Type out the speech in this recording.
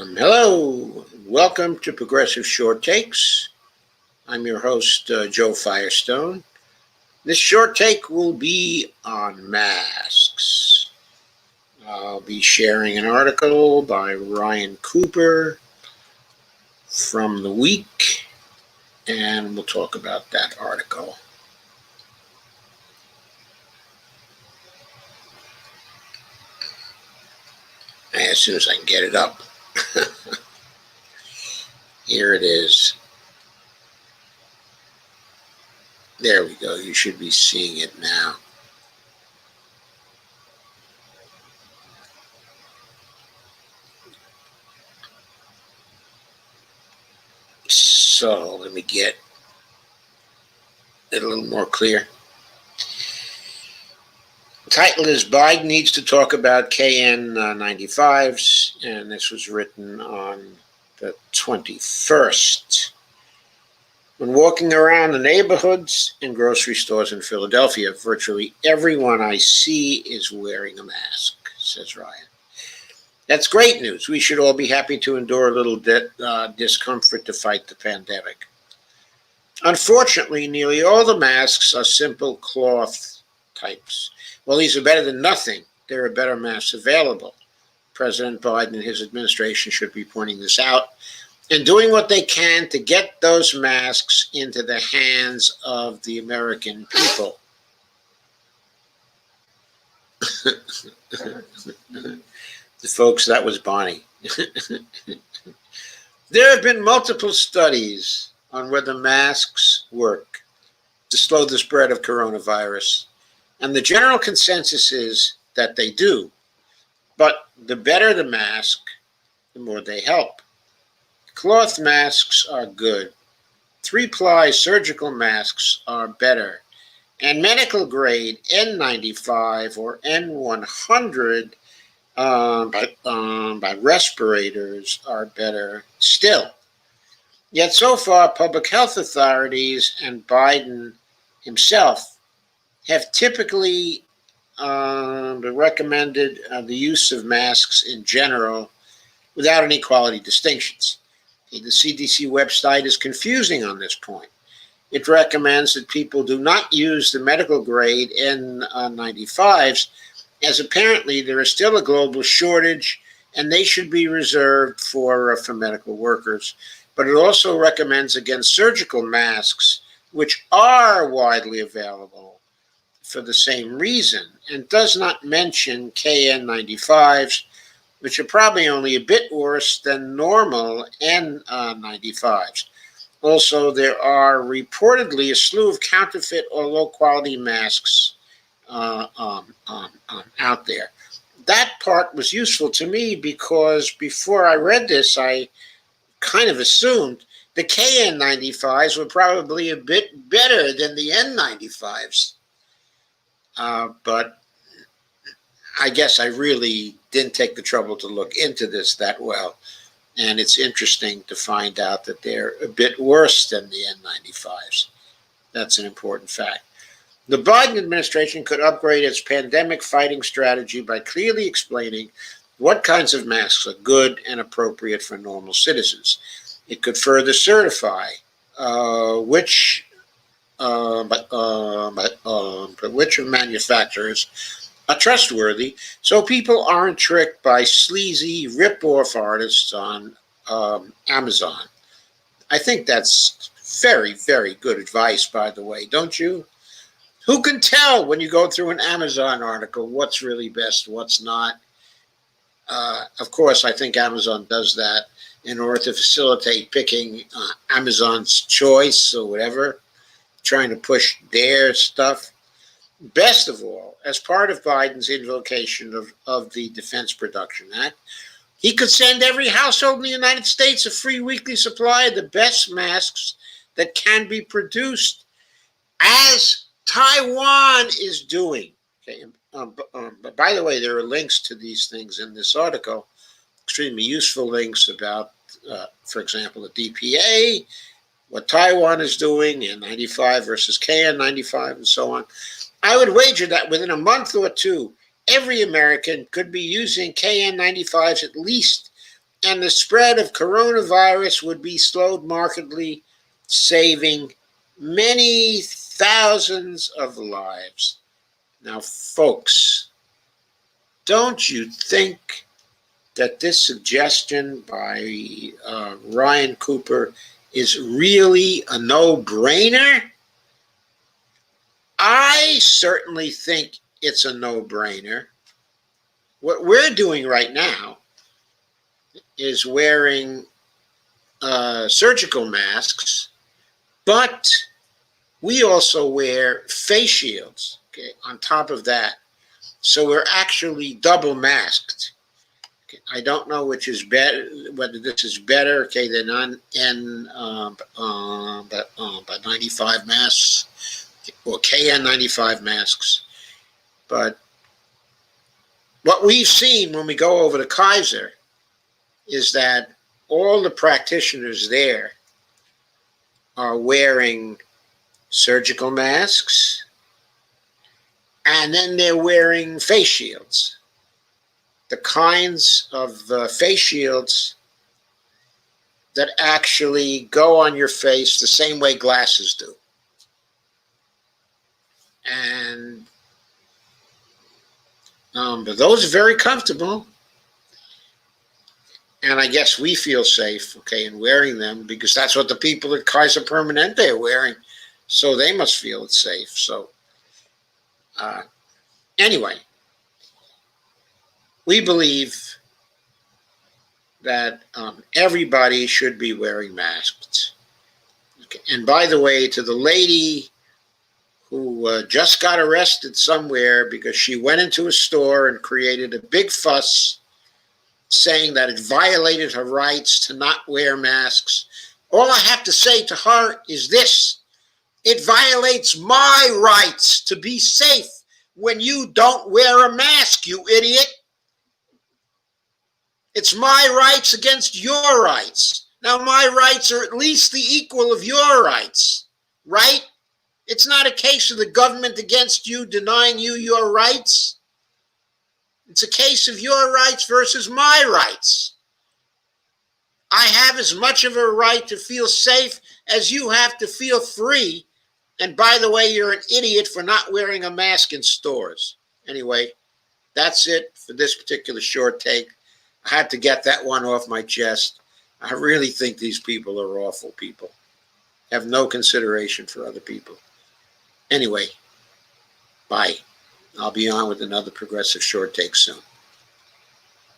Hello, welcome to Progressive Short Takes. I'm your host, Joe Firestone. This short take will be on masks. I'll be sharing an article by Ryan Cooper from The Week, and we'll talk about that article. As soon as I can get it up. Here it is. There we go. You should be seeing it now. So let me get it a little more clear. The title is Biden Needs to Talk About KN95s, and this was written on the 21st. When walking around the neighborhoods and grocery stores in Philadelphia, virtually everyone I see is wearing a mask, says Ryan. That's great news. We should all be happy to endure a little discomfort to fight the pandemic. Unfortunately, nearly all the masks are simple cloth types. Well, these are better than nothing. There are better masks available. President Biden and his administration should be pointing this out and doing what they can to get those masks into the hands of the American people. The folks, that was Bonnie. There have been multiple studies on whether masks work to slow the spread of coronavirus, and the general consensus is that they do. But the better the mask, the more they help. Cloth masks are good. 3-ply surgical masks are better. And medical grade N95 or N100 by respirators are better still. Yet so far, public health authorities and Biden himself have typically recommended the use of masks in general without any quality distinctions. The CDC website is confusing on this point. It recommends that people do not use the medical grade N95s, as apparently there is still a global shortage and they should be reserved for medical workers. But it also recommends against surgical masks, which are widely available for the same reason, and does not mention KN95s, which are probably only a bit worse than normal N95s. Also, there are reportedly a slew of counterfeit or low-quality masks out there. That part was useful to me because before I read this, I kind of assumed the KN95s were probably a bit better than the N95s. But I guess I really didn't take the trouble to look into this that well. And it's interesting to find out that they're a bit worse than the N95s. That's an important fact. The Biden administration could upgrade its pandemic fighting strategy by clearly explaining what kinds of masks are good and appropriate for normal citizens. It could further certify which manufacturers are trustworthy, so people aren't tricked by sleazy rip-off artists on Amazon. I think that's very, very good advice, by the way, don't you? Who can tell when you go through an Amazon article what's really best, what's not? Of course, I think Amazon does that in order to facilitate picking Amazon's choice or whatever, trying to push their stuff. Best of all, as part of Biden's invocation of the Defense Production Act, he could send every household in the United States a free weekly supply of the best masks that can be produced, as Taiwan is doing. Okay. But by the way, there are links to these things in this article, extremely useful links about, for example, the DPA, what Taiwan is doing, N95 versus KN95, and so on. I would wager that within a month or two, every American could be using KN95s at least and the spread of coronavirus would be slowed markedly, saving many thousands of lives. Now, folks, don't you think that this suggestion by Ryan Cooper is really a no-brainer? I certainly think it's a no-brainer. What we're doing right now is wearing surgical masks, but we also wear face shields, okay, on top of that. So we're actually double masked. Okay, I don't know which is better, whether this is better, okay, than N95 masks or KN95 masks. But what we've seen when we go over to Kaiser is that all the practitioners there are wearing surgical masks, and then they're wearing face shields. The kinds of face shields that actually go on your face the same way glasses do. And but those are very comfortable. And I guess we feel safe, okay, in wearing them, because that's what the people at Kaiser Permanente are wearing. So they must feel it's safe. So anyway, we believe that everybody should be wearing masks. Okay. And by the way, to the lady who just got arrested somewhere because she went into a store and created a big fuss saying that it violated her rights to not wear masks, all I have to say to her is this: it violates my rights to be safe when you don't wear a mask, you idiot. It's my rights against your rights. Now, my rights are at least the equal of your rights, right? It's not a case of the government against you, denying you your rights. It's a case of your rights versus my rights. I have as much of a right to feel safe as you have to feel free. And by the way, you're an idiot for not wearing a mask in stores. Anyway, that's it for this particular short take. I had to get that one off my chest. I really think these people are awful people. Have no consideration for other people. Anyway, bye. I'll be on with another progressive short take soon.